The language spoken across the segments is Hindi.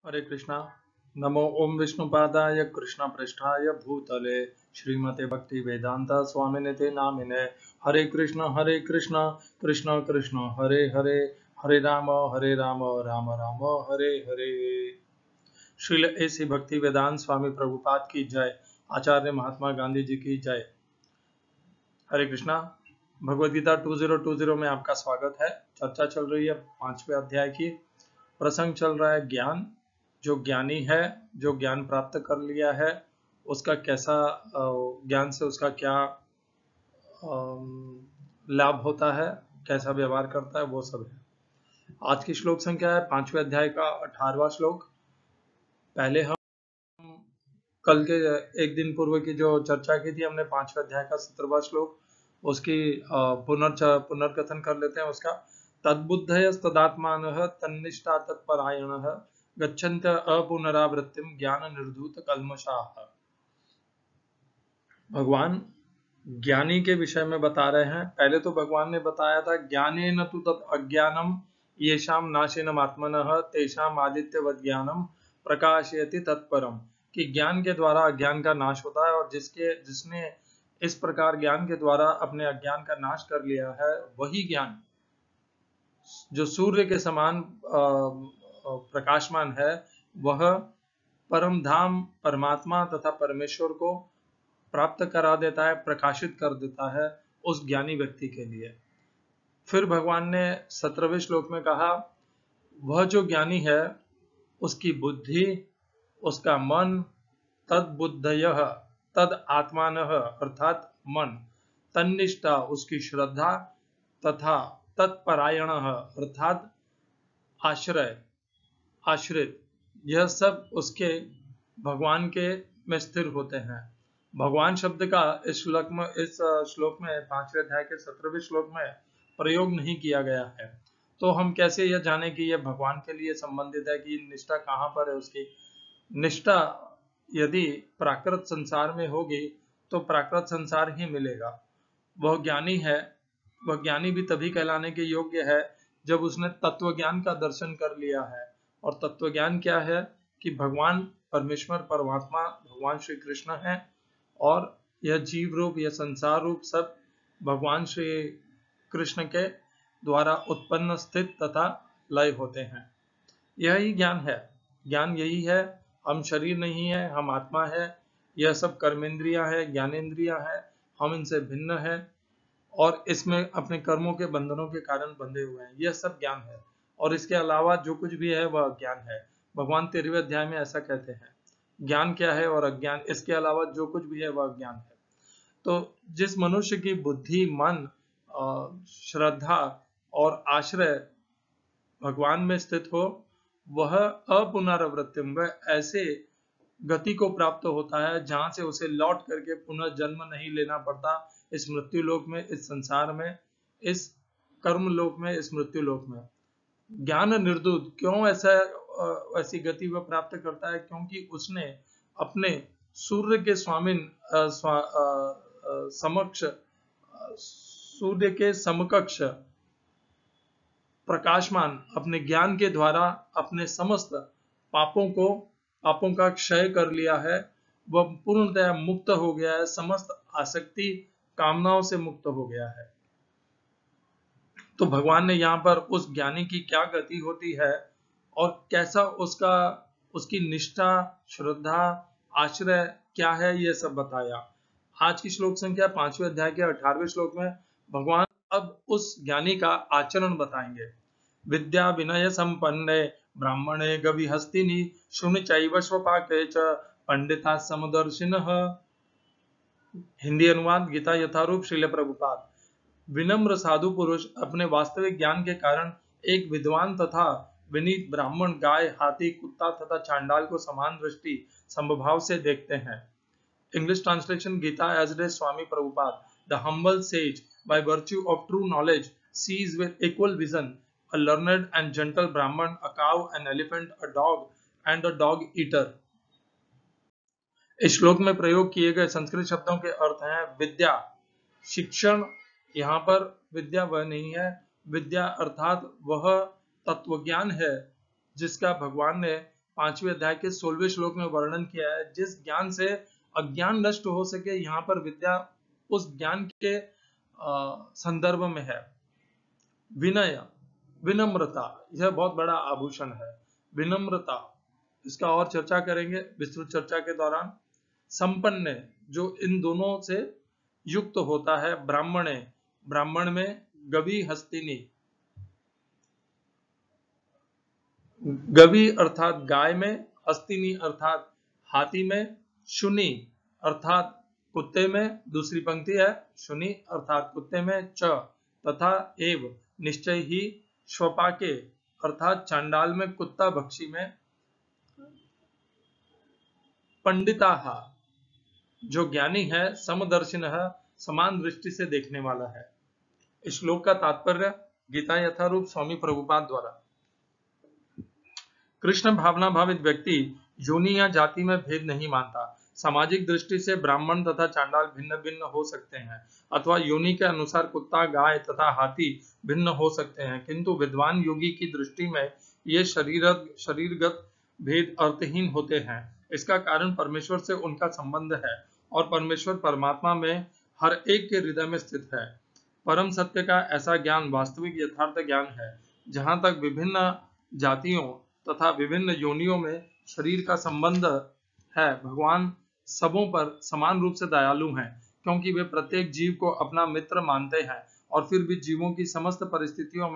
हरे कृष्णा। नमो ओम विष्णुपादाय कृष्ण पृष्ठाय भूतले श्रीमते भक्ति वेदांता स्वामिनिते नामिने। हरे कृष्ण कृष्ण कृष्ण हरे हरे, हरे राम राम राम हरे हरे। श्रील ऐसी भक्ति वेदांत स्वामी प्रभुपाद की जय। आचार्य महात्मा गांधी जी की जय। हरे कृष्णा। भगवद गीता 2020 में आपका स्वागत है। चर्चा चल रही है 5वें अध्याय की। प्रसंग चल रहा है ज्ञान। जो ज्ञानी है, जो ज्ञान प्राप्त कर लिया है, उसका कैसा ज्ञान से उसका क्या लाभ होता है, कैसा व्यवहार करता है, वो सब है। आज की श्लोक संख्या है 5वें अध्याय का 18वां श्लोक। पहले हम कल के एक दिन पूर्व की जो चर्चा की थी हमने 5वें अध्याय का 17वां श्लोक, उसकी पुनर्कथन कर लेते हैं उसका। तद्बुद्धयस्तदात्मानः तन्निष्ठा तत्परायणः गच्छन्त अपुनरावृत्तिम ज्ञान निर्धूत कल्मषाः। भगवान ज्ञानी के विषय में बता रहे हैं। पहले तो भगवान ने बताया था ज्ञानेन तु तत् अज्ञानम येषाम नाशेनम आत्मनः तेषाम आदित्यवत् ज्ञानम प्रकाशयति तत्परम, कि ज्ञान के द्वारा अज्ञान का नाश होता है और जिसने इस प्रकार ज्ञान के द्वारा अपने अज्ञान का नाश कर लिया है, वही ज्ञान जो सूर्य के समान प्रकाशमान है, वह परम धाम परमात्मा तथा परमेश्वर को प्राप्त करा देता है, प्रकाशित कर देता है उस ज्ञानी व्यक्ति के लिए। फिर भगवान ने 17वें श्लोक में कहा, वह जो ज्ञानी है उसकी बुद्धि, उसका मन, तद बुद्धयः तद आत्मानः अर्थात मन, तन्निष्ठा उसकी श्रद्धा, तथा तत्परायणः अर्थात आश्रय आश्रित, यह सब उसके भगवान के में स्थिर होते हैं। भगवान शब्द का इस श्लोक में 5वें अध्याय के 17वें श्लोक में प्रयोग नहीं किया गया है। तो हम कैसे यह जाने कि यह भगवान के लिए संबंधित है, कि निष्ठा कहाँ पर है उसकी। निष्ठा यदि प्राकृत संसार में होगी तो प्राकृत संसार ही मिलेगा। वह ज्ञानी है, वह ज्ञानी भी तभी कहलाने के योग्य है जब उसने तत्व ज्ञान का दर्शन कर लिया है। और तत्व ज्ञान क्या है कि भगवान परमेश्वर परमात्मा भगवान श्री कृष्ण है, और यह जीव रूप, यह संसार रूप सब भगवान श्री कृष्ण के द्वारा उत्पन्न स्थित तथा लय होते हैं। यही ज्ञान है। ज्ञान यही है। हम शरीर नहीं है, हम आत्मा है। यह सब कर्मेंद्रियां है, ज्ञानेंद्रियां है, हम इनसे भिन्न है और इसमें अपने कर्मों के बंधनों के कारण बंधे हुए हैं। यह सब ज्ञान है और इसके अलावा जो कुछ भी है वह अज्ञान है। भगवान 13वें अध्याय में ऐसा कहते हैं, ज्ञान क्या है और अज्ञान, इसके अलावा जो कुछ भी है वह अज्ञान है। तो जिस मनुष्य की बुद्धि, मन, श्रद्धा और आश्रय भगवान में स्थित हो, वह अपुनरावृत्ति, वह ऐसे गति को प्राप्त होता है जहां से उसे लौट करके पुनः जन्म नहीं लेना पड़ता, इस मृत्यु लोक में, इस संसार में, इस कर्म लोक में, इस मृत्यु लोक में। ज्ञान निर्दूत क्यों ऐसी गति वह प्राप्त करता है? क्योंकि उसने अपने सूर्य के समक्ष, सूर्य के समकक्ष प्रकाशमान अपने ज्ञान के द्वारा अपने समस्त पापों का क्षय कर लिया है। वह पूर्णतया मुक्त हो गया है, समस्त आसक्ति कामनाओं से मुक्त हो गया है। तो भगवान ने यहाँ पर उस ज्ञानी की क्या गति होती है और कैसा उसकी निष्ठा, श्रद्धा, आश्रय क्या है, यह सब बताया। आज की श्लोक संख्या 5वें अध्याय के 18वें श्लोक में भगवान अब उस ज्ञानी का आचरण बताएंगे। विद्या विनय संपन्ने ब्राह्मणे गविहस्तिनि शुनिचैव स्वपाके च पंडिता समदर्शिनः। हिंदी अनुवाद गीता यथारूप श्रील प्रभुपाद। विनम्र साधु पुरुष अपने वास्तविक ज्ञान के कारण एक विद्वान तथा विनीत ब्राह्मण गाय, हाथी, कुत्ता तथा चांडाल को समान दृष्टि समभाव से देखते हैं। English translation Gita as it is Swami Prabhupada. The humble sage, by virtue of true knowledge, sees with equal vision a learned and gentle Brahman, a cow, an elephant, a dog, and a dog eater. इस श्लोक में प्रयोग किए गए संस्कृत शब्दों के अर्थ हैं विद्या, शिक्षण। यहाँ पर विद्या वह नहीं है, विद्या अर्थात वह तत्वज्ञान है जिसका भगवान ने 5वें अध्याय के 16वें श्लोक में वर्णन किया है। जिस ज्ञान से अज्ञान नष्ट हो सके, यहाँ पर विद्या उस ज्ञान के संदर्भ में है। विनय, विनम्रता, यह बहुत बड़ा आभूषण है। विनम्रता, इसका और चर्चा करेंगे विस्तृत चर्चा के दौरान। संपन्न, जो इन दोनों से युक्त होता है। ब्राह्मणे, ब्राह्मण में गवि हस्तिनी, गवि अर्थात गाय में, हस्तिनी अर्थात हाथी में, शुनि अर्थात कुत्ते में, दूसरी पंक्ति है शुनि अर्थात कुत्ते में, च तथा एव निश्चय ही, श्वपाके अर्थात चांडाल में, कुत्ता भक्षी में, पंडिता, जो ज्ञानी है, समदर्शिन है, समान दृष्टि से देखने वाला है। इस श्लोक का तात्पर्य गीता यथारूप स्वामी प्रभुपाद द्वारा। कृष्ण भावना भावित व्यक्ति योनि या जाति में भेद नहीं मानता। सामाजिक दृष्टि से ब्राह्मण तथा चांडाल भिन्न भिन्न हो सकते हैं, अथवा योनि के अनुसार कुत्ता, गाय तथा हाथी भिन्न हो सकते हैं, किंतु विद्वान योगी की दृष्टि में ये शरीरगत भेद अर्थहीन होते हैं। इसका कारण परमेश्वर से उनका संबंध है, और परमेश्वर परमात्मा में हर एक के हृदय में स्थित है। परम सत्य का ऐसा ज्ञान वास्तविक यथार्थ ज्ञान है। जहां तक विभिन्न जातियों तथा विभिन्न योनियों में शरीर का संबंध है, भगवान सबों पर समान रूप से दयालु हैं, क्योंकि वे प्रत्येक जीव को अपना मित्र मानते हैं, और फिर भी जीवों की समस्त परिस्थितियों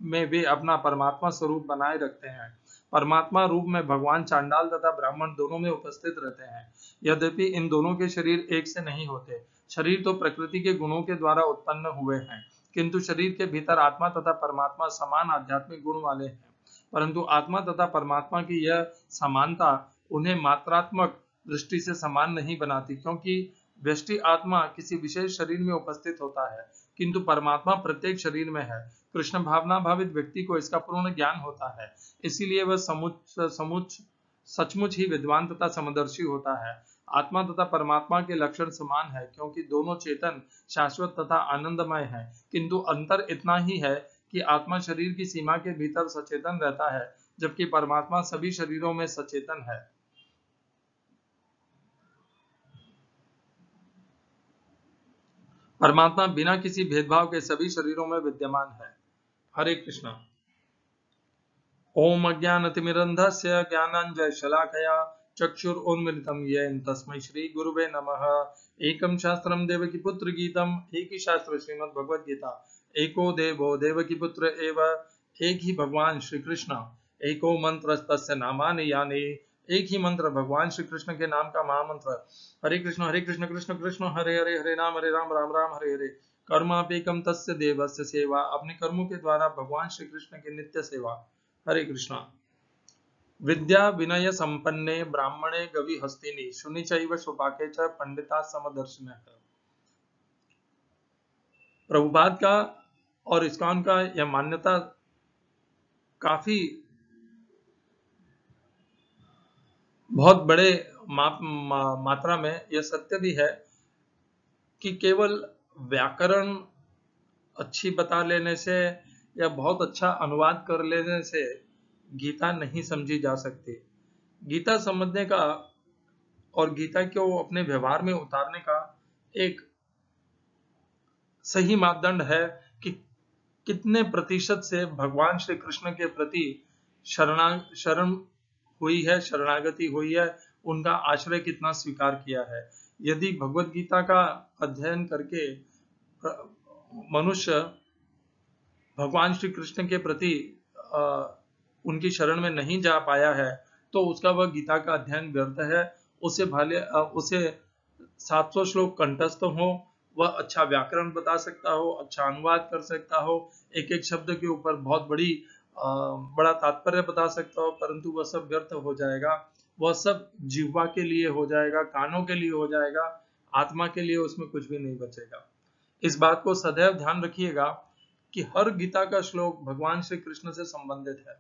में वे अपना परमात्मा स्वरूप बनाए रखते हैं। परमात्मा रूप में भगवान चांडाल तथा ब्राह्मण दोनों में उपस्थित रहते हैं। यद्यपि इन दोनों के शरीर एक से नहीं होते। शरीर तो प्रकृति के गुणों के द्वारा उत्पन्न हुए हैं, किंतु शरीर के भीतर आत्मा तथा परमात्मा समान आध्यात्मिक गुण वाले हैं। परंतु आत्मा तथा परमात्मा की यह समानता उन्हें मात्रात्मक दृष्टि से समान नहीं बनाती, क्योंकि व्यष्टि आत्मा किसी विशेष शरीर में उपस्थित होता है, किंतु परमात्मा प्रत्येक शरीर में है। कृष्ण भावना भावित व्यक्ति को इसका पूर्ण ज्ञान होता है, इसीलिए वह सचमुच ही विद्वान तथा समदर्शी होता है। आत्मा तथा परमात्मा के लक्षण समान है, क्योंकि दोनों चेतन, शाश्वत तथा आनंदमय है, किंतु अंतर इतना ही है कि आत्मा शरीर की सीमा के भीतर सचेतन रहता है, जबकि परमात्मा सभी शरीरों में सचेतन है। परमात्मा बिना किसी भेदभाव के सभी शरीरों में विद्यमान है। हरे कृष्णा। ओम अज्ञानतिमिरन्धस्य ज्ञानाञ्जनशलाकया चक्षुरुन्मिलितं येन तस्मै श्री गुरुवे नमः। एकं शास्त्रं देवकी पुत्र गीतम्, एक ही शास्त्र श्रीमद् भगवद गीता। एको देवो देवकी पुत्र एव, एक ही भगवान श्री कृष्ण। एको मंत्र तस्य नामानि यानि, एक ही मंत्र भगवान श्री कृष्ण के नाम का महामंत्र। हरे कृष्ण कृष्ण कृष्ण हरे हरे, हरे राम राम राम हरे हरे। कर्मापेकम तस्य देवस्य सेवा, अपने कर्मों के द्वारा भगवान श्री कृष्ण की नित्य सेवा। हरे कृष्णा। विद्या विनय संपन्ने ब्राह्मणे गवि हस्तिनी, शुनि चैव स्वपाके च पंडिता समदर्शिनः। प्रभुपाद का और इस्कॉन का यह मान्यता काफी बहुत बड़े मात्रा में यह सत्य भी है कि केवल व्याकरण अच्छी बता लेने से या बहुत अच्छा अनुवाद कर लेने से गीता नहीं समझी जा सकती। गीता समझने का और गीता को अपने व्यवहार में उतारने का एक सही मापदंड है कि कितने प्रतिशत से भगवान श्री कृष्ण के प्रति शरण हुई है, शरणागति हुई है, उनका आश्रय कितना स्वीकार किया है। यदि भगवत गीता का अध्ययन करके मनुष्य भगवान श्री कृष्ण के प्रति उनकी शरण में नहीं जा पाया है, तो उसका वह गीता का अध्ययन व्यर्थ है। उसे भले उसे 700 श्लोक कंठस्थ हो, वह अच्छा व्याकरण बता सकता हो, अच्छा अनुवाद कर सकता हो, एक एक शब्द के ऊपर बहुत बड़ा तात्पर्य बता सकता हो, परंतु वह सब व्यर्थ हो जाएगा। वह सब जिह्वा के लिए हो जाएगा, कानों के लिए हो जाएगा, आत्मा के लिए उसमें कुछ भी नहीं बचेगा। इस बात को सदैव ध्यान रखिएगा कि हर गीता का श्लोक भगवान श्री कृष्ण से संबंधित है,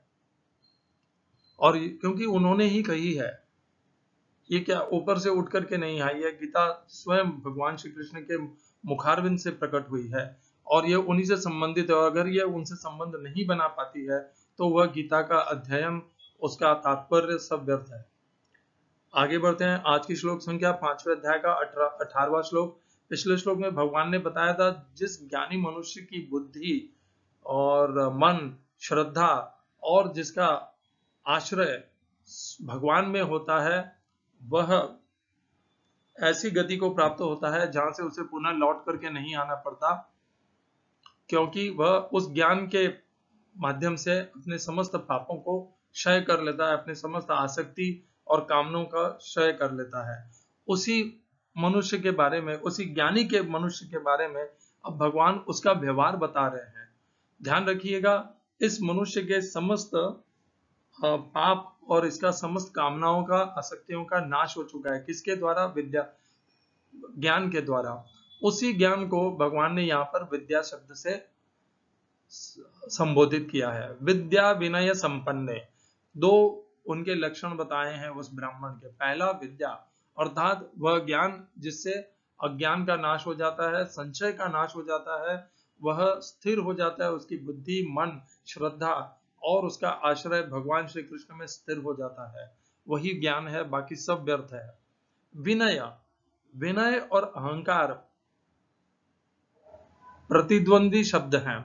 और क्योंकि उन्होंने ही कही है, ये क्या ऊपर से उठ करके नहीं आई है। गीता स्वयं भगवान श्री कृष्ण के मुखारविंद से प्रकट हुई है, और यह उन्हीं से संबंधित है। और अगर यह उनसे संबंध नहीं बना पाती है, तो वह गीता का अध्ययन उसका तात्पर्य सब व्यर्थ है। आगे बढ़ते हैं। आज की श्लोक संख्या 5वें अध्याय का 18वां श्लोक। पिछले श्लोक में भगवान ने बताया था जिस ज्ञानी मनुष्य की बुद्धि और मन, श्रद्धा और जिसका आश्रय भगवान में होता है, वह ऐसी गति को प्राप्त होता है जहां से उसे पुनः लौट करके नहीं आना पड़ता, क्योंकि वह उस ज्ञान के माध्यम से अपने समस्त पापों को क्षय कर लेता है, अपने समस्त आसक्ति और कामनाओं का क्षय कर लेता है। उसी मनुष्य के बारे में, उसी ज्ञानी के मनुष्य के बारे में अब भगवान उसका व्यवहार बता रहे हैं। ध्यान रखिएगा, इस मनुष्य के समस्त पाप और इसका समस्त कामनाओं का, आसक्तियों का नाश हो चुका है। किसके द्वारा? विद्या, ज्ञान के द्वारा। उसी ज्ञान को भगवान ने यहाँ पर विद्या शब्द से संबोधित किया है। विद्या विनय संपन्ने, दो उनके लक्षण बताए हैं उस ब्राह्मण के। पहला विद्या, अर्थात वह ज्ञान जिससे अज्ञान का नाश हो जाता है, संशय का नाश हो जाता है, वह स्थिर हो जाता है, उसकी बुद्धि, मन, श्रद्धा और उसका आश्रय भगवान श्री कृष्ण में स्थिर हो जाता है। वही ज्ञान है, बाकी सब व्यर्थ है। विनय, विनय और अहंकार प्रतिद्वंदी शब्द हैं।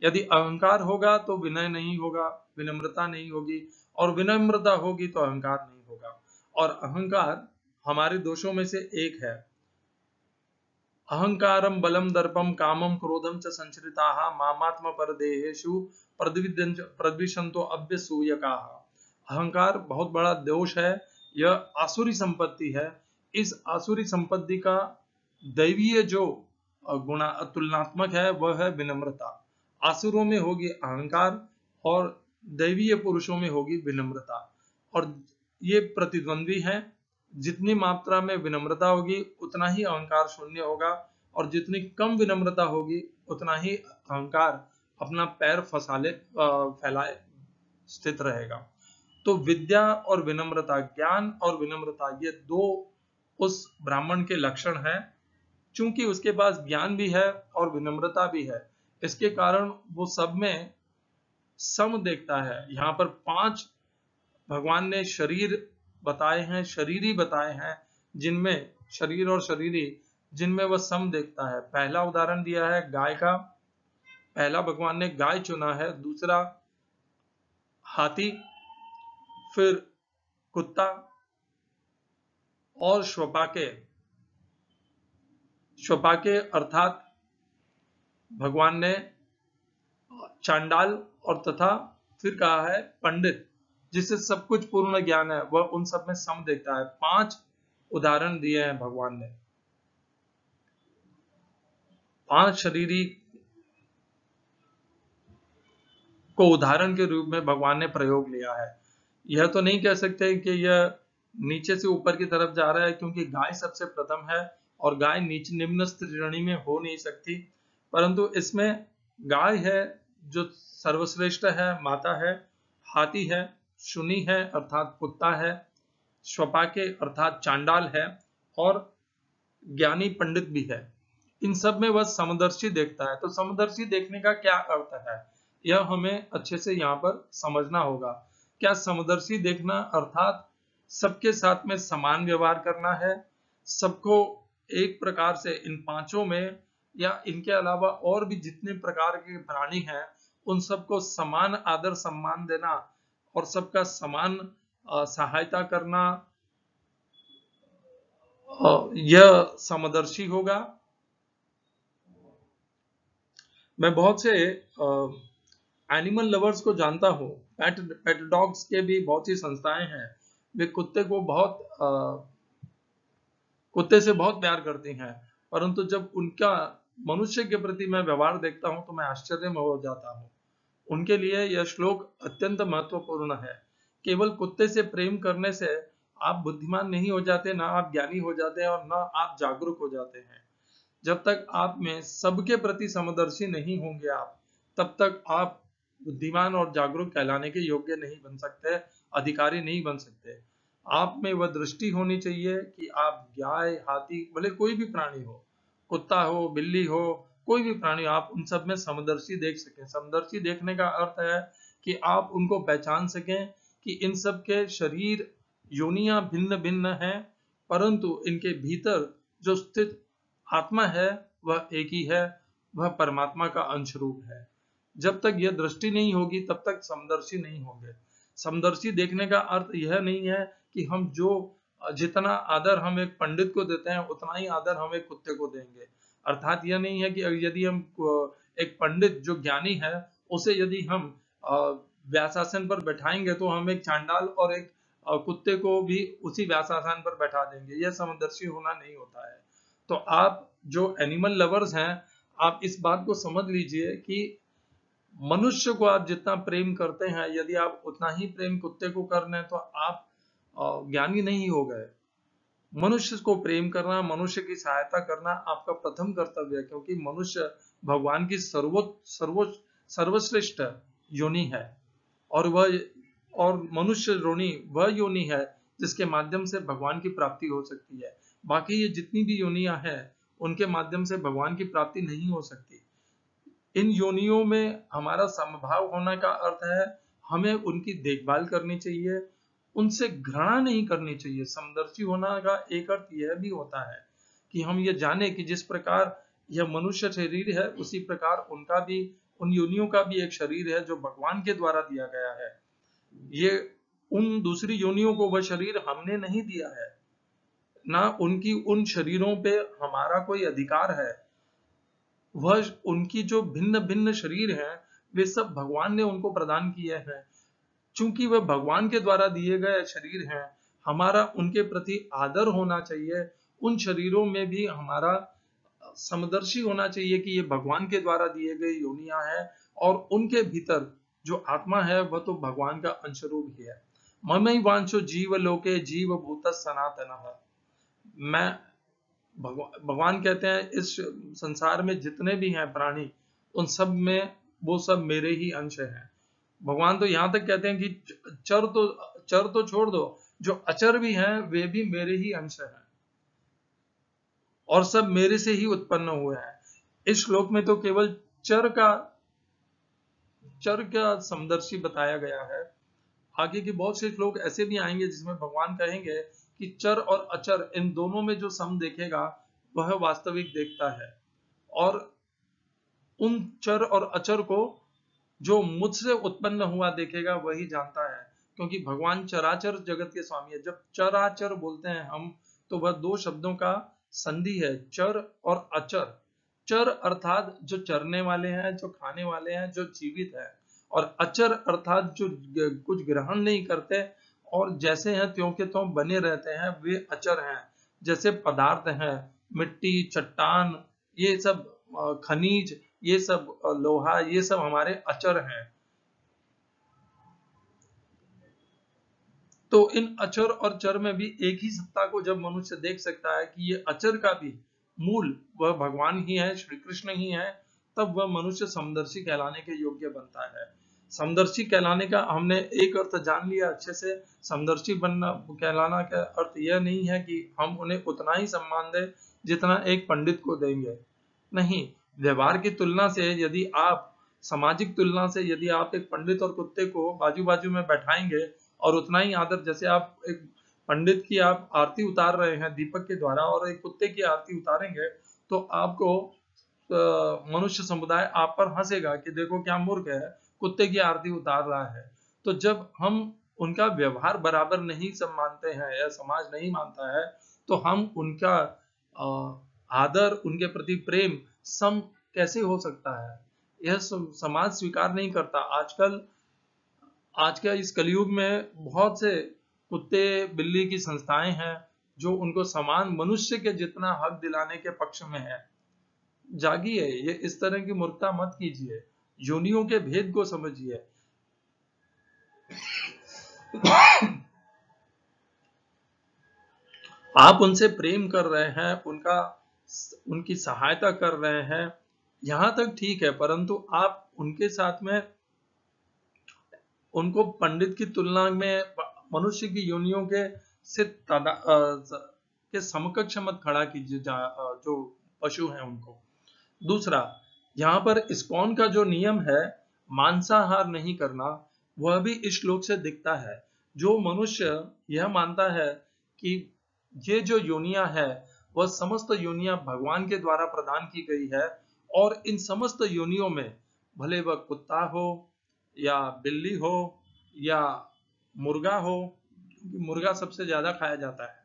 यदि अहंकार होगा तो विनय नहीं होगा, विनम्रता नहीं होगी, और विनम्रता होगी तो अहंकार नहीं होगा। और अहंकार हमारे दोषों में से एक है। अहंकारम बलम दर्पम कामम क्रोधम च संचरिताः मामात्म परदेहेषु प्रद्विषन्तो अभ्यसूयकाः। अहंकार बहुत बड़ा दोष है, यह आसुरी संपत्ति है। इस आसुरी संपत्ति का दैवीय जो गुणा तुलनात्मक है वह है विनम्रता। आसुरों में होगी अहंकार और दैवीय पुरुषों में होगी विनम्रता, और ये प्रतिद्वंद्वी हैं। जितनी मात्रा में विनम्रता होगी उतना ही अहंकार शून्य होगा, और जितनी कम विनम्रता होगी उतना ही अहंकार अपना पैर फैलाए स्थित रहेगा। तो विद्या और विनम्रता, ज्ञान और विनम्रता, ये दो उस ब्राह्मण के लक्षण हैं। चूंकि उसके पास ज्ञान भी है और विनम्रता भी है, इसके कारण वो सब में सम देखता है। यहाँ पर 5 भगवान ने शरीर बताए हैं, शरीरी बताए हैं, जिनमें शरीर और शरीरी जिनमें वह सम देखता है। पहला उदाहरण दिया है गाय का, पहला भगवान ने गाय चुना है, दूसरा हाथी, फिर कुत्ता और श्वपाके। श्वपाके अर्थात भगवान ने चांडाल, और तथा फिर कहा है पंडित, जिसे सब कुछ पूर्ण ज्ञान है, वह उन सब में सम देखता है। 5 उदाहरण दिए हैं भगवान ने। 5 शरीरी को उदाहरण के रूप में भगवान ने प्रयोग लिया है। यह तो नहीं कह सकते कि यह नीचे से ऊपर की तरफ जा रहा है, क्योंकि गाय सबसे प्रथम है और गाय नीचे निम्न श्रेणी में हो नहीं सकती, परंतु इसमें गाय है जो सर्वश्रेष्ठ है, माता है, हाथी है, शुनी है अर्थात कुत्ता है, श्वपाके अर्थात चांडाल है, और ज्ञानी पंडित भी है। इन सब में वह समदर्शी देखता है। तो समदर्शी देखने का क्या अर्थ है, यह हमें अच्छे से यहाँ पर समझना होगा। क्या समदर्शी देखना अर्थात सबके साथ में समान व्यवहार करना है, सबको एक प्रकार से इन 5 में या इनके अलावा और भी जितने प्रकार के प्राणी हैं उन सबको समान आदर सम्मान देना और सबका समान सहायता करना, यह समदर्शी होगा। मैं बहुत से एनिमल लवर्स को जानता हूँ, पेट डॉग्स के भी बहुत सी संस्थाएं हैं। वे कुत्ते से बहुत प्यार करती हैं, परंतु जब उनका मनुष्य के प्रति मैं व्यवहार देखता हूं तो मैं आश्चर्य में हो जाता हूं। उनके लिए यह श्लोक अत्यंत महत्वपूर्ण है। केवल कुत्ते से प्रेम करने से आप बुद्धिमान नहीं हो जाते, ना आप ज्ञानी हो जाते हैं और ना आप जागरूक हो जाते हैं। जब तक आप में सबके प्रति समदर्शी नहीं होंगे आप, तब तक आप बुद्धिमान और जागरूक कहलाने के योग्य नहीं बन सकते, अधिकारी नहीं बन सकते। आप में वह दृष्टि होनी चाहिए कि आप गाय, हाथी, भले कोई भी प्राणी हो, कुत्ता हो, बिल्ली हो, कोई भी प्राणी, आप उन सब में समदर्शी देख सकें। समदर्शी देखने का अर्थ है कि आप उनको पहचान सकें कि इन सब के शरीर योनियां भिन्न भिन्न हैं, परंतु इनके भीतर जो स्थित आत्मा है वह एक ही है, वह परमात्मा का अंश रूप है। जब तक यह दृष्टि नहीं होगी तब तक समदर्शी नहीं होंगे। समदर्शी देखने का अर्थ यह नहीं है कि हम जितना आदर हम एक पंडित को देते हैं उतना ही आदर हम एक कुत्ते को देंगे। अर्थात यह नहीं है कि यदि हम एक पंडित जो ज्ञानी है उसे यदि हम व्यासासन पर बैठाएंगे तो हम एक चांडाल और एक कुत्ते को भी उसी व्यासासन पर बैठा देंगे। यह समदर्शी होना नहीं होता है। तो आप जो एनिमल लवर्स हैं, आप इस बात को समझ लीजिए कि मनुष्य को आप जितना प्रेम करते हैं, यदि आप उतना ही प्रेम कुत्ते को कर लें तो आप ज्ञानी नहीं हो गए। मनुष्य को प्रेम करना, मनुष्य की सहायता करना आपका प्रथम कर्तव्य है, क्योंकि मनुष्य भगवान की सर्वश्रेष्ठ योनि है और मनुष्य वह योनि है जिसके माध्यम से भगवान की प्राप्ति हो सकती है। बाकी ये जितनी भी योनियां हैं उनके माध्यम से भगवान की प्राप्ति नहीं हो सकती। इन योनियों में हमारा समभाव होने का अर्थ है हमें उनकी देखभाल करनी चाहिए, उनसे घृणा नहीं करनी चाहिए। समदर्शी होना का एक अर्थ यह भी होता है कि हम ये जाने कि जिस प्रकार यह मनुष्य शरीर है उसी प्रकार उनका भी, उन योनियों का भी एक शरीर है जो भगवान के द्वारा दिया गया है। ये उन दूसरी योनियों को वह शरीर हमने नहीं दिया है, ना उनकी उन शरीरों पे हमारा कोई अधिकार है। वह उनकी जो भिन्न भिन्न शरीर हैं वे सब भगवान ने उनको प्रदान किए हैं। चूंकि वह भगवान के द्वारा दिए गए शरीर हैं, हमारा उनके प्रति आदर होना चाहिए। उन शरीरों में भी हमारा समदर्शी होना चाहिए कि ये भगवान के द्वारा दिए गए योनियां हैं और उनके भीतर जो आत्मा है वह तो भगवान का अंशरूप ही है। ममैवांशो जीव लोके जीव भूत सनातनः। मैं भगवान कहते हैं इस संसार में जितने भी हैं प्राणी उन सब में वो सब मेरे ही अंश हैं। भगवान तो यहाँ तक कहते हैं कि चर तो छोड़ दो, जो अचर भी हैं वे भी मेरे ही अंश हैं और सब मेरे से ही उत्पन्न हुए हैं। इस श्लोक में तो केवल चर का समदर्शी बताया गया है। आगे के बहुत से श्लोक ऐसे भी आएंगे जिसमें भगवान कहेंगे कि चर और अचर इन दोनों में जो सम देखेगा वह वास्तविक देखता है, और उन चर और अचर को जो मुझसे उत्पन्न हुआ देखेगा वही जानता है, क्योंकि भगवान चराचर जगत के स्वामी है। जब चराचर बोलते हैं हम तो वह दो शब्दों का संधि है, चर और अचर। चर अर्थात जो चरने वाले हैं, जो खाने वाले हैं, जो जीवित है, और अचर अर्थात जो कुछ ग्रहण नहीं करते और जैसे हैं त्यों के त्यों बने रहते हैं, वे अचर हैं। जैसे पदार्थ हैं, मिट्टी, चट्टान, ये सब खनिज, ये सब लोहा, ये सब हमारे अचर हैं। तो इन अचर और चर में भी एक ही सत्ता को जब मनुष्य देख सकता है कि ये अचर का भी मूल वह भगवान ही है, श्री कृष्ण ही है, तब वह मनुष्य समदर्शी कहलाने के योग्य बनता है। समदर्शी कहलाने का हमने एक अर्थ जान लिया अच्छे से। समदर्शी बनना कहलाना का अर्थ यह नहीं है कि हम उन्हें उतना ही सम्मान दें जितना एक पंडित को देंगे। नहीं, व्यवहार की तुलना से यदि आप, सामाजिक तुलना से यदि आप एक पंडित और कुत्ते को बाजू बाजू में बैठाएंगे और उतना ही आदर, जैसे आप एक पंडित की आप आरती उतार रहे हैं दीपक के द्वारा और एक कुत्ते की आरती उतारेंगे तो आपको मनुष्य समुदाय आप पर हंसेगा कि देखो क्या मूर्ख है, कुत्ते की आरती उतार रहा है। तो जब हम उनका व्यवहार बराबर नहीं मानते हैं या समाज नहीं मानता है तो हम उनका आदर, उनके प्रति प्रेम सम कैसे हो सकता है? यह समाज स्वीकार नहीं करता। आज के इस कलयुग में बहुत से कुत्ते बिल्ली की संस्थाएं हैं जो उनको समान मनुष्य के जितना हक दिलाने के पक्ष में है। जागिए, ये इस तरह की मूर्खता मत कीजिए, योनियों के भेद को समझिए। आप उनसे प्रेम कर रहे हैं, उनकी सहायता कर रहे हैं, यहां तक ठीक है, परंतु आप उनके साथ में उनको पंडित की तुलना में मनुष्य की योनियों के समकक्ष मत खड़ा कीजिए जो पशु हैं उनको। दूसरा, यहाँ पर इस्कॉन का जो नियम है मांसाहार नहीं करना, वह भी इस श्लोक से दिखता है। जो मनुष्य यह मानता है कि ये जो योनियां है वह समस्त योनियां भगवान के द्वारा प्रदान की गई है, और इन समस्त योनियों में भले वह कुत्ता हो या बिल्ली हो या मुर्गा हो, मुर्गा सबसे ज्यादा खाया जाता है,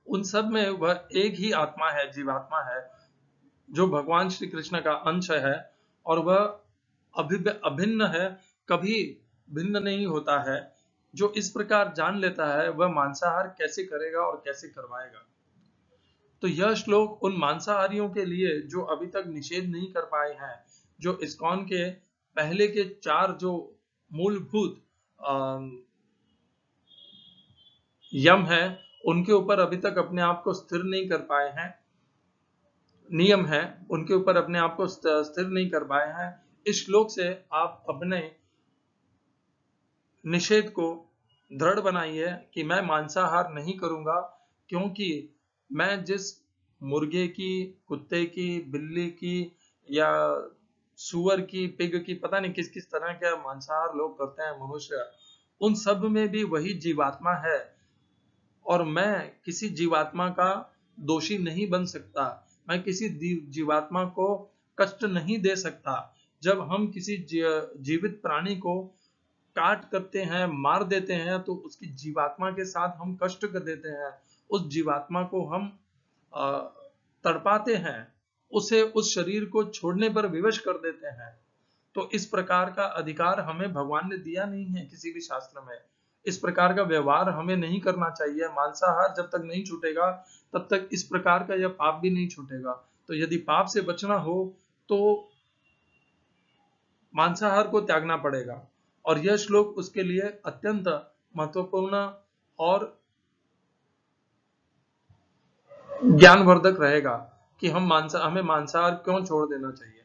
उन सब में वह एक ही आत्मा है, जीवात्मा है, जो भगवान श्री कृष्ण का अंश है, और वह अभिन्न है, कभी भिन्न नहीं होता है। जो इस प्रकार जान लेता है वह मांसाहार कैसे करेगा और कैसे करवाएगा। तो यह श्लोक उन मांसाहारियों के लिए जो अभी तक निषेध नहीं कर पाए हैं, जो इस्कॉन के पहले के 4 जो मूलभूत यम है उनके ऊपर अभी तक अपने आप को स्थिर नहीं कर पाए हैं, नियम है उनके ऊपर अपने आप को स्थिर नहीं कर पाए हैं। इस श्लोक से आप अपने निषेध को दृढ़ बनाइए कि मैं मांसाहार नहीं करूंगा, क्योंकि मैं जिस मुर्गे की, कुत्ते की, बिल्ली की या सुअर की, पिग की, पता नहीं किस किस तरह के मांसाहार लोग करते हैं मनुष्य, उन सब में भी वही जीवात्मा है, और मैं किसी जीवात्मा का दोषी नहीं बन सकता, मैं किसी जीवात्मा को कष्ट नहीं दे सकता। जब हम किसी जीवित प्राणी को काट करते हैं, मार देते हैं, तो उसकी जीवात्मा के साथ हम कष्ट कर देते हैं, उस जीवात्मा को हम तड़पाते हैं, उसे उस शरीर को छोड़ने पर विवश कर देते हैं। तो इस प्रकार का अधिकार हमें भगवान ने दिया नहीं है किसी भी शास्त्र में। इस प्रकार का व्यवहार हमें नहीं करना चाहिए। मांसाहार जब तक नहीं छूटेगा तब तक इस प्रकार का यह पाप भी नहीं छूटेगा। तो यदि पाप से बचना हो तो मांसाहार को त्यागना पड़ेगा, और यह श्लोक उसके लिए अत्यंत महत्वपूर्ण और ज्ञानवर्धक रहेगा कि हमें मांसाहार क्यों छोड़ देना चाहिए।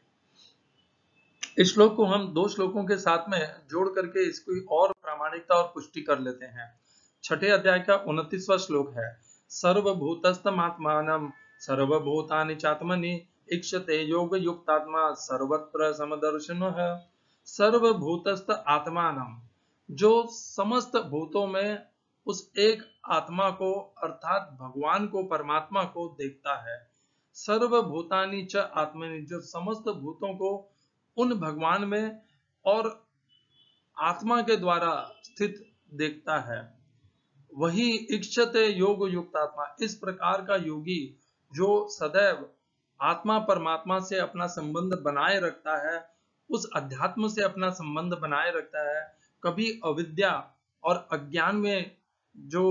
इस श्लोक को हम 2 श्लोकों के साथ में जोड़ करके इसकी और प्रामाणिकता और पुष्टि कर लेते हैं। 6ठे अध्याय का 29वां श्लोक है, सर्वभूतस्थमात्मानं सर्वभूतानि चात्मनि इक्षते योग युक्तात्मा सर्वत्र समदर्शनः। सर्वभूतस्थ आत्मानं, जो समस्त भूतों में उस एक आत्मा को अर्थात भगवान को, परमात्मा को देखता है। सर्वभूतानि च आत्मनि, जो समस्त भूतों को उन भगवान में और आत्मा के द्वारा स्थित देखता है। वही इक्षते योग युक्त आत्मा, इस प्रकार का योगी जो सदैव आत्मा परमात्मा से अपना संबंध बनाए रखता है, उस अध्यात्म से अपना संबंध बनाए रखता है, कभी अविद्या और अज्ञान में जो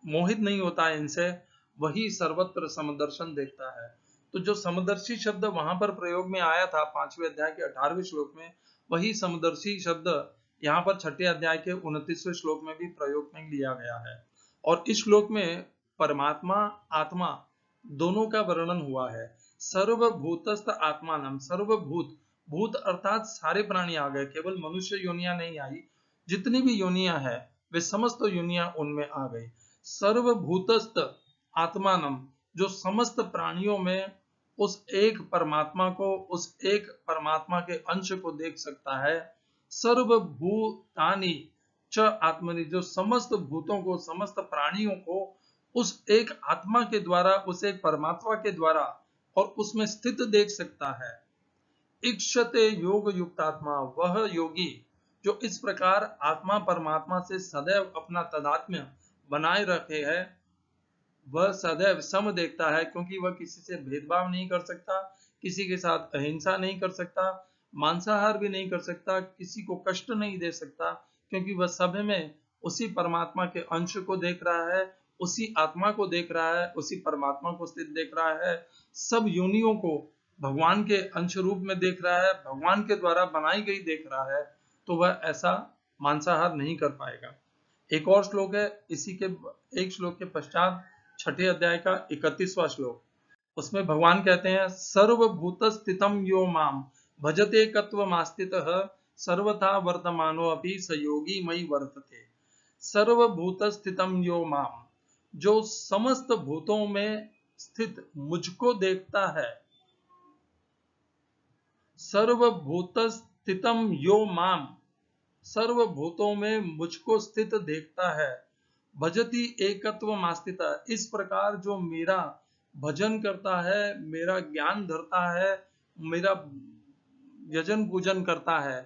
मोहित नहीं होता है इनसे, वही सर्वत्र समदर्शन देखता है। तो जो समदर्शी शब्द वहां पर प्रयोग में आया था 5वें अध्याय के 18वें श्लोक में, वही समदर्शी शब्द यहाँ पर 6ठे अध्याय के 29वें श्लोक में भी प्रयोग में लिया गया है। और इस श्लोक में परमात्मा, आत्मा दोनों का वर्णन हुआ है। सर्वभूतस्थ आत्मानम, सर्वभूत, भूत अर्थात सारे प्राणी आ गए, केवल मनुष्य योनियां नहीं आई, जितनी भी योनियां है वे समस्त योनियां उनमें आ गई। सर्वभूतस्थ आत्मानम, जो समस्त प्राणियों में उस एक परमात्मा को, उस एक परमात्मा के अंश को देख सकता है। सर्वभूतानि च आत्मनि, जो समस्त भूतों को, समस्त प्राणियों को उस एक आत्मा के द्वारा, उस एक परमात्मा के द्वारा और उसमें स्थित देख सकता है। इक्षते योग युक्त आत्मा, वह योगी जो इस प्रकार आत्मा परमात्मा से सदैव अपना तादात्म्य बनाए रखे है, वह सदैव सम देखता है, क्योंकि वह किसी से भेदभाव नहीं कर सकता, किसी के साथ अहिंसा नहीं कर सकता, मांसाहार भी नहीं कर सकता, किसी को कष्ट नहीं दे सकता, क्योंकि वह सब में उसी परमात्मा के अंश को देख रहा है, उसी आत्मा को देख रहा है, उसी परमात्मा को स्थित देख रहा है, सब योनियों को भगवान के अंश रूप में देख रहा है, भगवान के द्वारा बनाई गई देख रहा है। तो वह ऐसा मांसाहार नहीं कर पाएगा। एक और श्लोक है इसी के एक श्लोक के पश्चात 6ठे अध्याय का 31वां श्लोक, उसमें भगवान कहते हैं, सर्वभूत स्थितम यो माम भजते कत्वमास्थितः सर्वथा वर्तमानो अपि सयोगी मयि वर्तते। सर्वभूत स्थितम यो माम, जो समस्त भूतों में स्थित मुझको देखता है। सर्वभूत स्थितम यो माम, सर्वभूतों में मुझको स्थित देखता है, भजति एकत्व मास्तिता। इस प्रकार जो मेरा भजन करता है, मेरा ज्ञान धरता है, मेरा यजन पूजन करता है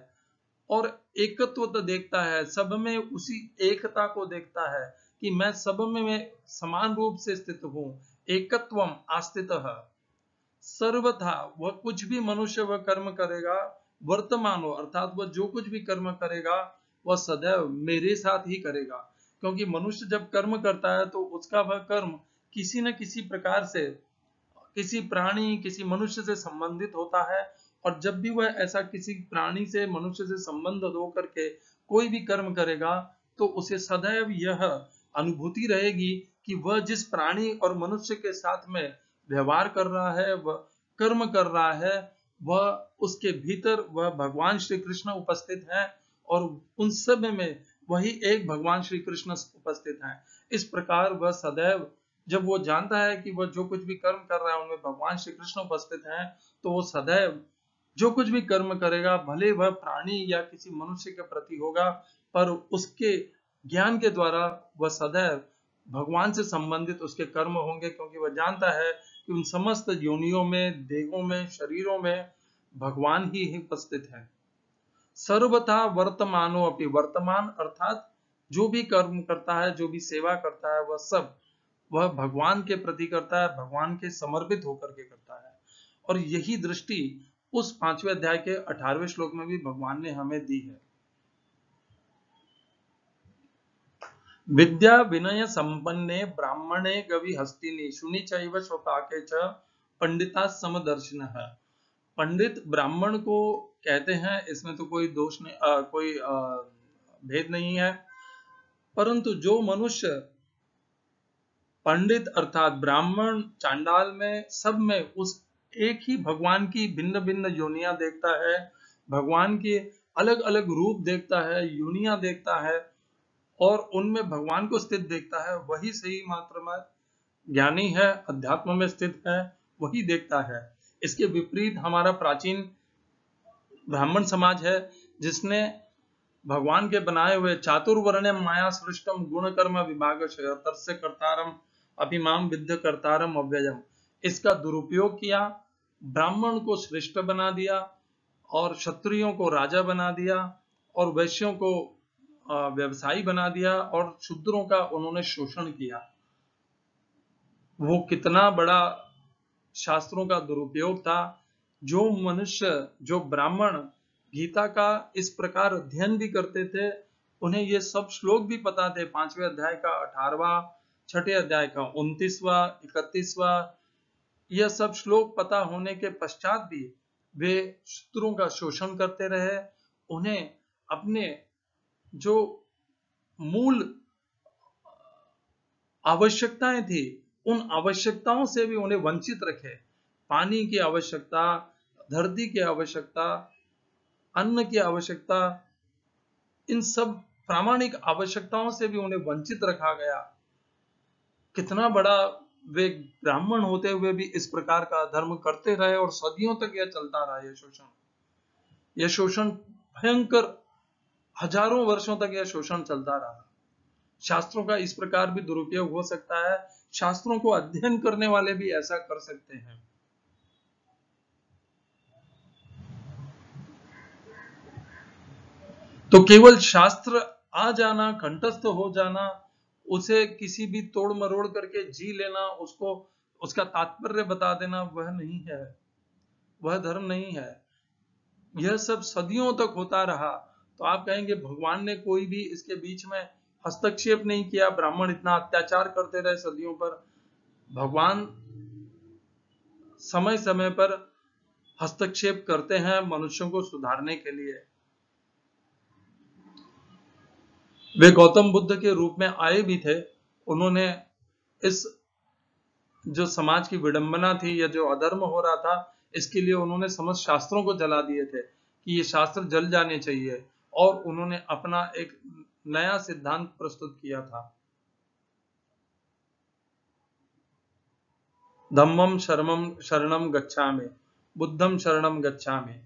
और एकत्व तो देखता है, सब में उसी एकता को देखता है कि मैं सब में मैं समान रूप से स्थित हूं। एकत्वम आस्थितः सर्वथा, वह कुछ भी मनुष्य वह कर्म करेगा, वर्तमानो अर्थात वह जो कुछ भी कर्म करेगा वह सदैव मेरे साथ ही करेगा। क्योंकि मनुष्य जब कर्म करता है तो उसका वह कर्म किसी न किसी प्रकार से किसी प्राणी, किसी मनुष्य से संबंधित होता है। और जब भी वह ऐसा किसी प्राणी से, मनुष्य से संबंध होकर के कोई भी कर्म करेगा तो उसे सदैव यह अनुभूति रहेगी कि वह जिस प्राणी और मनुष्य के साथ में व्यवहार कर रहा है, वह कर्म कर रहा है, वह उसके भीतर वह भगवान श्री कृष्ण उपस्थित है और उन सब में वही एक भगवान श्री कृष्ण उपस्थित है। इस प्रकार वह सदैव, जब वो जानता है कि वह जो कुछ भी कर्म कर रहा है उनमें भगवान श्री कृष्ण उपस्थित हैं, तो वो सदैव जो कुछ भी कर्म करेगा, भले वह प्राणी या किसी मनुष्य के प्रति होगा, पर उसके ज्ञान के द्वारा वह सदैव भगवान से संबंधित उसके कर्म होंगे, क्योंकि वह जानता है कि उन समस्त योनियों में, देहों में, शरीरों में भगवान ही उपस्थित है। सर्वथा वर्तमानो अपि, वर्तमान अर्थात जो भी कर्म करता है, जो भी सेवा करता है, वह सब वह भगवान के प्रति करता है, भगवान के समर्पित होकर के करता है। और यही दृष्टि उस 5वें अध्याय के 18वें श्लोक में भी भगवान ने हमें दी है। विद्या विनय संपन्ने ब्राह्मणे गवि हस्तिनी शुनि चैव श्रोताके च पंडिता समदर्शिनः। पंडित ब्राह्मण को कहते हैं, इसमें तो कोई दोष नहीं, कोई भेद नहीं है। परंतु जो मनुष्य पंडित अर्थात ब्राह्मण, चांडाल में, सब में उस एक ही भगवान की भिन्न भिन्न योनियां देखता है, भगवान के अलग अलग रूप देखता है, योनियां देखता है और उनमें भगवान को स्थित देखता है, वही सही मात्र में ज्ञानी है, अध्यात्म में स्थित है, वही देखता है। इसके विपरीत हमारा प्राचीन ब्राह्मण समाज है, जिसने भगवान के बनाए हुए चातुर्वर्ण्य माया सृष्टम गुण कर्म विभागशः तस्य कर्तारम अभिमाम विद्य कर्तारम अव्ययम, इसका दुरुपयोग किया, ब्राह्मण को श्रेष्ठ बना दिया और क्षत्रियों को राजा बना दिया और वैश्यों को व्यवसायी बना दिया और शूद्रों का उन्होंने शोषण किया। वो कितना बड़ा शास्त्रों का दुरुपयोग था। जो मनुष्य, जो ब्राह्मण गीता का इस प्रकार अध्ययन भी करते थे, उन्हें ये सब श्लोक भी पता थे। 5वें अध्याय का 18वां, 6ठे अध्याय का 29वां, 31वां, यह सब श्लोक पता होने के पश्चात भी वे शत्रुओं का शोषण करते रहे। उन्हें अपने जो मूल आवश्यकताएं थी, उन आवश्यकताओं से भी उन्हें वंचित रखे। पानी की आवश्यकता, धरती की आवश्यकता, अन्न की आवश्यकता, इन सब प्रामाणिक आवश्यकताओं से भी उन्हें वंचित रखा गया। कितना बड़ा वे ब्राह्मण होते हुए भी इस प्रकार का धर्म करते रहे और सदियों तक यह चलता रहा। यह शोषण भयंकर, हजारों वर्षों तक यह शोषण चलता रहा। शास्त्रों का इस प्रकार भी दुरुपयोग हो सकता है, शास्त्रों को अध्ययन करने वाले भी ऐसा कर सकते हैं। तो केवल शास्त्र आ जाना, कंठस्थ हो जाना, उसे किसी भी तोड़ मरोड़ करके जी लेना, उसको उसका तात्पर्य बता देना, वह नहीं है, वह धर्म नहीं है। यह सब सदियों तक होता रहा। तो आप कहेंगे भगवान ने कोई भी इसके बीच में हस्तक्षेप नहीं किया, ब्राह्मण इतना अत्याचार करते रहे सदियों पर। भगवान समय समय पर हस्तक्षेप करते हैं मनुष्यों को सुधारने के लिए। वे गौतम बुद्ध के रूप में आए भी थे। उन्होंने इस जो समाज की विडंबना थी या जो अधर्म हो रहा था, इसके लिए उन्होंने समस्त शास्त्रों को जला दिए थे कि ये शास्त्र जल जाने चाहिए, और उन्होंने अपना एक नया सिद्धांत प्रस्तुत किया था। धम्मम शरणम गच्छामि, बुद्धम शरणम गच्छामि।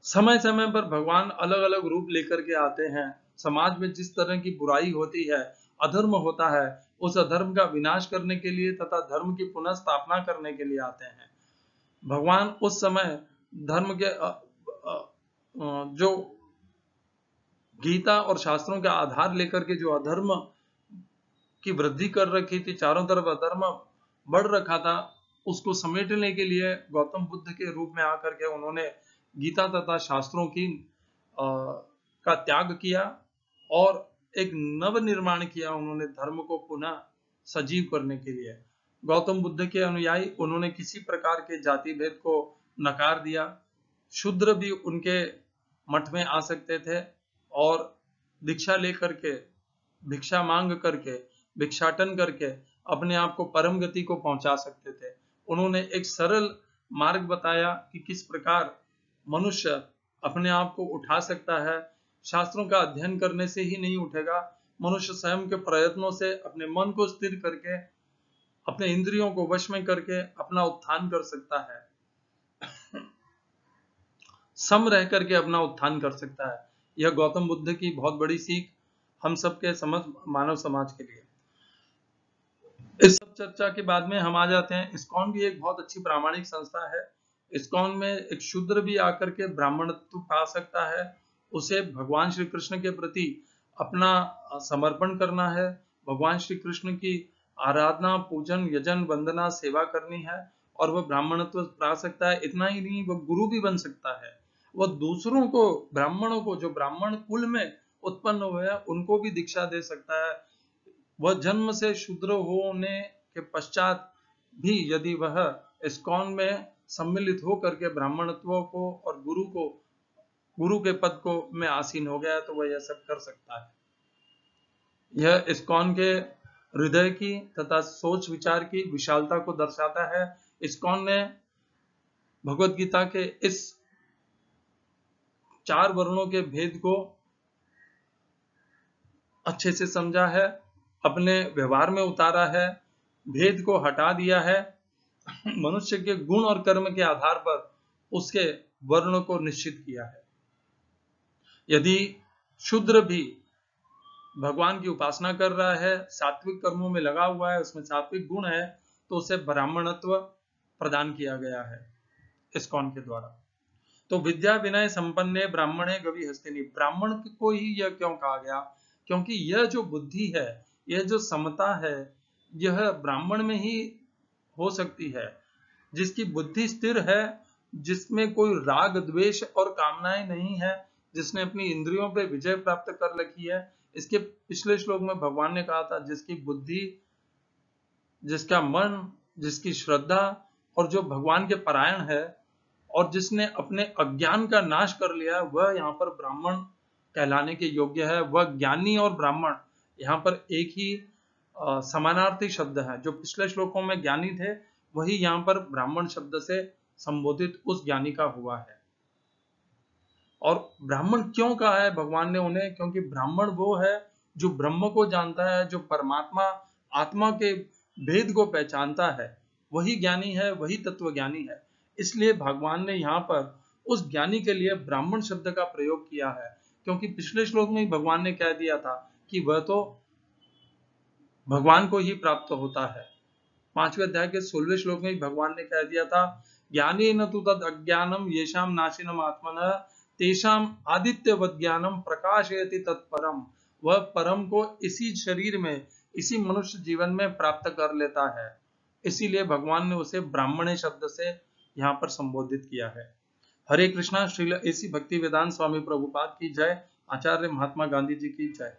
समय समय पर भगवान अलग अलग रूप लेकर के आते हैं। समाज में जिस तरह की बुराई होती है, अधर्म होता है, उस अधर्म का विनाश करने के लिए तथा धर्म की पुनः स्थापना करने के लिए आते हैं। भगवान उस समय धर्म के जो गीता और शास्त्रों का आधार लेकर के जो अधर्म की वृद्धि कर रखी थी, चारों तरफ अधर्म बढ़ रखा था, उसको समेटने के लिए गौतम बुद्ध के रूप में आकर के उन्होंने गीता तथा शास्त्रों की का त्याग किया और एक नव निर्माण किया उन्होंने धर्म को पुनः सजीव करने के लिए। गौतम बुद्ध के अनुयायी उन्होंने किसी प्रकार के जाति भेद को नकार दिया। शूद्र भी उनके मठ में आ सकते थे और दीक्षा लेकर के, भिक्षा मांग करके, भिक्षाटन करके अपने आप को परम गति को पहुंचा सकते थे। उन्होंने एक सरल मार्ग बताया कि किस प्रकार मनुष्य अपने आप को उठा सकता है। शास्त्रों का अध्ययन करने से ही नहीं उठेगा, मनुष्य स्वयं के प्रयत्नों से अपने मन को स्थिर करके, अपने इंद्रियों को वश में करके अपना उत्थान कर सकता है, सम रह करके अपना उत्थान कर सकता है। यह गौतम बुद्ध की बहुत बड़ी सीख हम सबके समझ मानव समाज के लिए। इस सब चर्चा के बाद में हम आ जाते हैं, इस्कॉन भी एक बहुत अच्छी प्रामाणिक संस्था है। इस्कॉन में एक शूद्र भी आकर के ब्राह्मणत्व पा सकता है। उसे भगवान श्री कृष्ण के प्रति अपना समर्पण करना है, भगवान श्री कृष्ण की आराधना, पूजन, यजन, वंदना, सेवा करनी है और वह ब्राह्मणत्व पा सकता है। इतना ही नहीं, वह गुरु भी बन सकता है। वह दूसरों को, ब्राह्मणों को, जो ब्राह्मण कुल में उत्पन्न हुए हैं, उनको भी दीक्षा दे सकता है। वह जन्म से शूद्र होने के पश्चात भी यदि वह इस्कॉन में सम्मिलित होकर के ब्राह्मणत्व को और गुरु के पद को में आसीन हो गया है, तो वह यह सब कर सकता है। यह इस्कॉन के हृदय की तथा सोच विचार की विशालता को दर्शाता है। इस्कॉन ने भगवत गीता के इस 4 वर्णों के भेद को अच्छे से समझा है, अपने व्यवहार में उतारा है, भेद को हटा दिया है, मनुष्य के गुण और कर्म के आधार पर उसके वर्ण को निश्चित किया है। यदि शूद्र भी भगवान की उपासना कर रहा है, सात्विक कर्मों में लगा हुआ है, उसमें सात्विक गुण है, तो उसे ब्राह्मणत्व प्रदान किया गया है इस्कॉन के द्वारा। तो विद्या विनय संपन्ने ब्राह्मणे गवि हस्तिनी, ब्राह्मण को ही यह क्यों कहा गया? क्योंकि यह जो बुद्धि है, यह जो समता है, यह ब्राह्मण में ही हो सकती है। जिसकी बुद्धि स्थिर है, जिसमें कोई राग, द्वेष और कामनाएं नहीं है, जिसने अपनी इंद्रियों पे विजय प्राप्त कर रखी है। इसके पिछले श्लोक में भगवान ने कहा था, जिसकी बुद्धि, जिसका मन, जिसकी श्रद्धा और जो भगवान के परायण है और जिसने अपने अज्ञान का नाश कर लिया, वह यहाँ पर ब्राह्मण कहलाने के योग्य है। वह ज्ञानी और ब्राह्मण यहाँ पर एक ही समानार्थी शब्द है। जो पिछले श्लोकों में ज्ञानी थे, वही यहाँ पर ब्राह्मण शब्द से संबोधित उस ज्ञानी का हुआ है। और ब्राह्मण क्यों कहा है भगवान ने उन्हें? क्योंकि ब्राह्मण वो है जो ब्रह्म को जानता है, जो परमात्मा आत्मा के भेद को पहचानता है, वही ज्ञानी है, वही तत्व ज्ञानी है। इसलिए भगवान ने यहाँ पर उस ज्ञानी के लिए ब्राह्मण शब्द का प्रयोग किया है, क्योंकि पिछले श्लोक में ही भगवान ने कह दिया था कि वह तो भगवान को ही प्राप्त होता है। 5वें अध्याय के 16वें श्लोक में ही भगवान ने कह दिया था, ज्ञानी न तु तद अज्ञानम येषाम नाशिनम आत्मनः तेषाम आदित्यवत् ज्ञानम प्रकाशयति तत्परम। वह परम को इसी शरीर में, इसी मनुष्य जीवन में प्राप्त कर लेता है। इसीलिए भगवान ने उसे ब्राह्मणे शब्द से यहाँ पर संबोधित किया है। हरे कृष्णा। श्रील एसी भक्ति वेदांत स्वामी प्रभुपाद की जय। आचार्य महात्मा गांधी जी की जय।